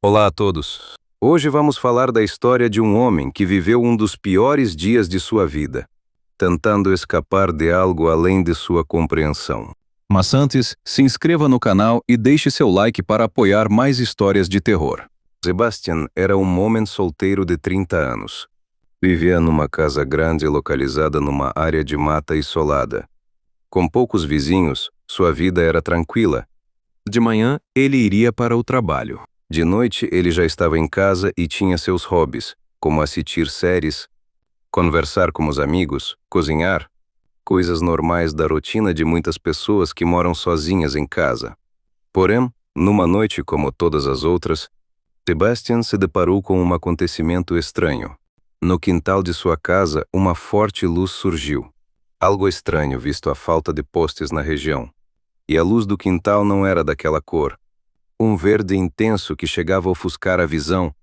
Olá a todos. Hoje vamos falar da história de um homem que viveu um dos piores dias de sua vida, tentando escapar de algo além de sua compreensão. Mas antes, se inscreva no canal e deixe seu like para apoiar mais histórias de terror. Sebastian era um homem solteiro de 30 anos. Vivia numa casa grande localizada numa área de mata isolada. Com poucos vizinhos, sua vida era tranquila. De manhã, ele iria para o trabalho. De noite, ele já estava em casa e tinha seus hobbies, como assistir séries, conversar com os amigos, cozinhar, coisas normais da rotina de muitas pessoas que moram sozinhas em casa. Porém, numa noite como todas as outras, Sebastian se deparou com um acontecimento estranho. No quintal de sua casa, uma forte luz surgiu. Algo estranho, visto a falta de postes na região. E a luz do quintal não era daquela cor. Um verde intenso que chegava a ofuscar a visão.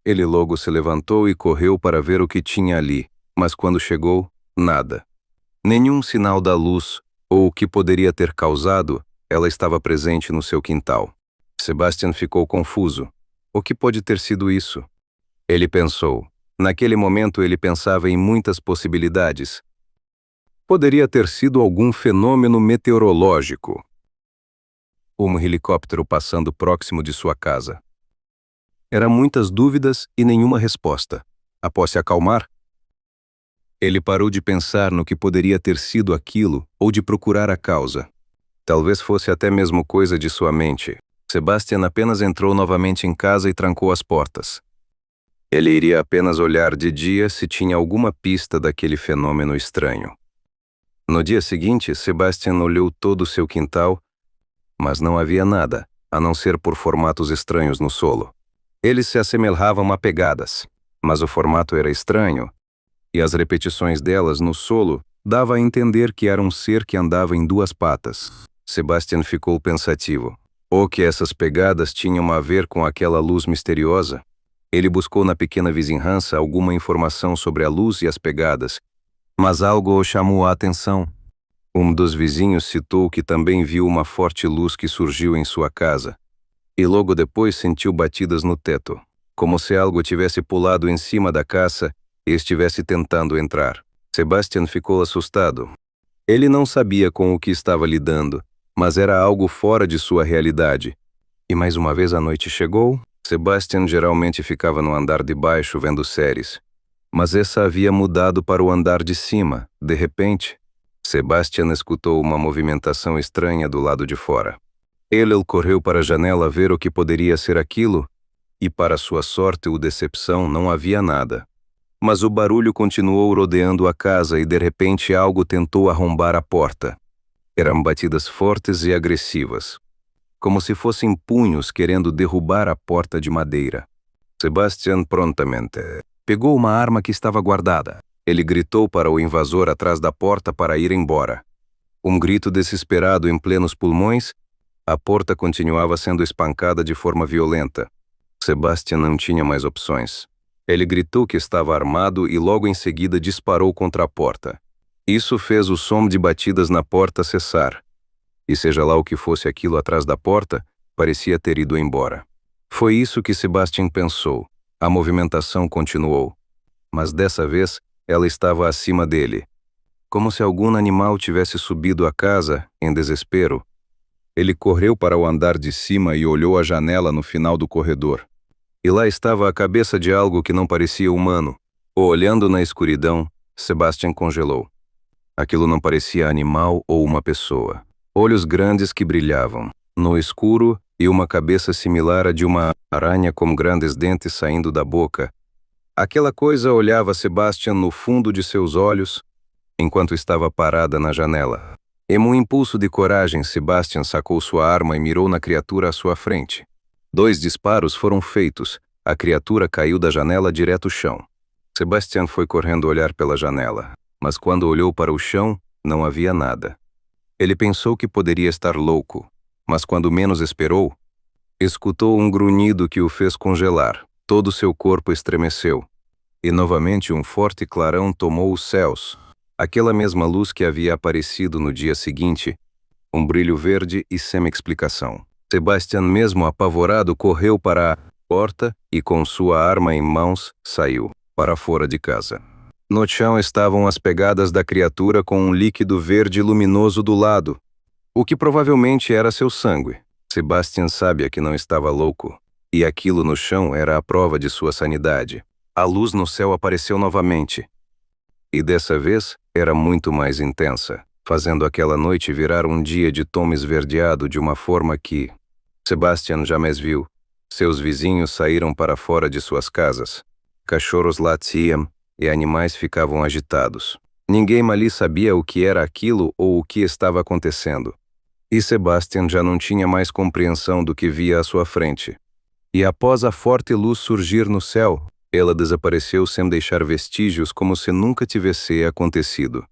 Ele logo se levantou e correu para ver o que tinha ali, mas quando chegou, nada. Nenhum sinal da luz, ou o que poderia ter causado, ela estava presente no seu quintal. Sebastian ficou confuso. O que pode ter sido isso? Ele pensou. Naquele momento ele pensava em muitas possibilidades. Poderia ter sido algum fenômeno meteorológico. Um helicóptero passando próximo de sua casa. Eram muitas dúvidas e nenhuma resposta. Após se acalmar, ele parou de pensar no que poderia ter sido aquilo ou de procurar a causa. Talvez fosse até mesmo coisa de sua mente. Sebastian apenas entrou novamente em casa e trancou as portas. Ele iria apenas olhar de dia se tinha alguma pista daquele fenômeno estranho. No dia seguinte, Sebastian olhou todo o seu quintal, mas não havia nada, a não ser por formatos estranhos no solo. Eles se assemelhavam a pegadas, mas o formato era estranho, e as repetições delas no solo dava a entender que era um ser que andava em duas patas. Sebastian ficou pensativo. Ou que essas pegadas tinham a ver com aquela luz misteriosa? Ele buscou na pequena vizinhança alguma informação sobre a luz e as pegadas, mas algo o chamou a atenção. Um dos vizinhos citou que também viu uma forte luz que surgiu em sua casa, e logo depois sentiu batidas no teto, como se algo tivesse pulado em cima da casa e estivesse tentando entrar. Sebastian ficou assustado. Ele não sabia com o que estava lidando, mas era algo fora de sua realidade. E mais uma vez a noite chegou. Sebastian geralmente ficava no andar de baixo vendo séries, mas essa havia mudado para o andar de cima. De repente, Sebastian escutou uma movimentação estranha do lado de fora. Ele correu para a janela ver o que poderia ser aquilo, e para sua sorte ou decepção não havia nada. Mas o barulho continuou rodeando a casa e de repente algo tentou arrombar a porta. Eram batidas fortes e agressivas, como se fossem punhos querendo derrubar a porta de madeira. Sebastian prontamente pegou uma arma que estava guardada. Ele gritou para o invasor atrás da porta para ir embora. Um grito desesperado em plenos pulmões, a porta continuava sendo espancada de forma violenta. Sebastian não tinha mais opções. Ele gritou que estava armado e logo em seguida disparou contra a porta. Isso fez o som de batidas na porta cessar. E seja lá o que fosse aquilo atrás da porta, parecia ter ido embora. Foi isso que Sebastian pensou. A movimentação continuou. Mas dessa vez, ela estava acima dele. Como se algum animal tivesse subido à casa, em desespero. Ele correu para o andar de cima e olhou a janela no final do corredor. E lá estava a cabeça de algo que não parecia humano. Olhando na escuridão, Sebastian congelou. Aquilo não parecia animal ou uma pessoa. Olhos grandes que brilhavam no escuro e uma cabeça similar à de uma aranha com grandes dentes saindo da boca. Aquela coisa olhava Sebastian no fundo de seus olhos, enquanto estava parada na janela. Em um impulso de coragem, Sebastian sacou sua arma e mirou na criatura à sua frente. 2 disparos foram feitos. A criatura caiu da janela direto ao chão. Sebastian foi correndo olhar pela janela, mas quando olhou para o chão, não havia nada. Ele pensou que poderia estar louco, mas quando menos esperou, escutou um grunhido que o fez congelar. Todo seu corpo estremeceu. E novamente um forte clarão tomou os céus. Aquela mesma luz que havia aparecido no dia seguinte, um brilho verde e sem explicação. Sebastian, mesmo apavorado, correu para porta e, com sua arma em mãos, saiu para fora de casa. No chão estavam as pegadas da criatura com um líquido verde luminoso do lado, o que provavelmente era seu sangue. Sebastian sabia que não estava louco, e aquilo no chão era a prova de sua sanidade. A luz no céu apareceu novamente, e dessa vez era muito mais intensa, fazendo aquela noite virar um dia de tom esverdeado de uma forma que Sebastian jamais viu. Seus vizinhos saíram para fora de suas casas. Cachorros latiam e animais ficavam agitados. Ninguém ali sabia o que era aquilo ou o que estava acontecendo. E Sebastian já não tinha mais compreensão do que via à sua frente. E após a forte luz surgir no céu, ela desapareceu sem deixar vestígios, como se nunca tivesse acontecido.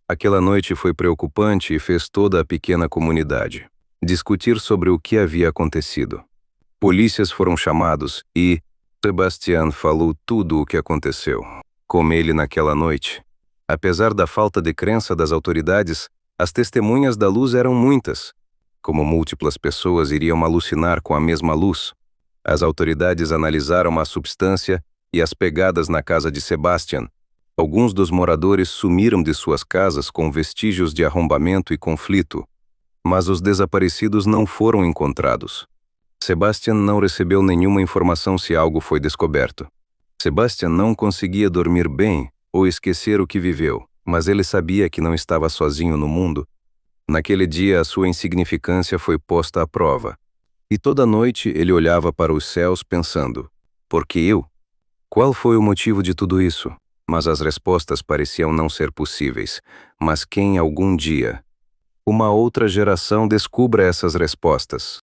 Aquela noite foi preocupante e fez toda a pequena comunidade discutir sobre o que havia acontecido. Polícias foram chamados e Sebastian falou tudo o que aconteceu com ele naquela noite. Apesar da falta de crença das autoridades, as testemunhas da luz eram muitas. Como múltiplas pessoas iriam alucinar com a mesma luz? As autoridades analisaram a substância e as pegadas na casa de Sebastian. Alguns dos moradores sumiram de suas casas com vestígios de arrombamento e conflito, mas os desaparecidos não foram encontrados. Sebastian não recebeu nenhuma informação se algo foi descoberto. Sebastian não conseguia dormir bem ou esquecer o que viveu, mas ele sabia que não estava sozinho no mundo. Naquele dia, a sua insignificância foi posta à prova. E toda noite ele olhava para os céus pensando: por que eu? Qual foi o motivo de tudo isso? Mas as respostas pareciam não ser possíveis. Mas quem algum dia uma outra geração descubra essas respostas?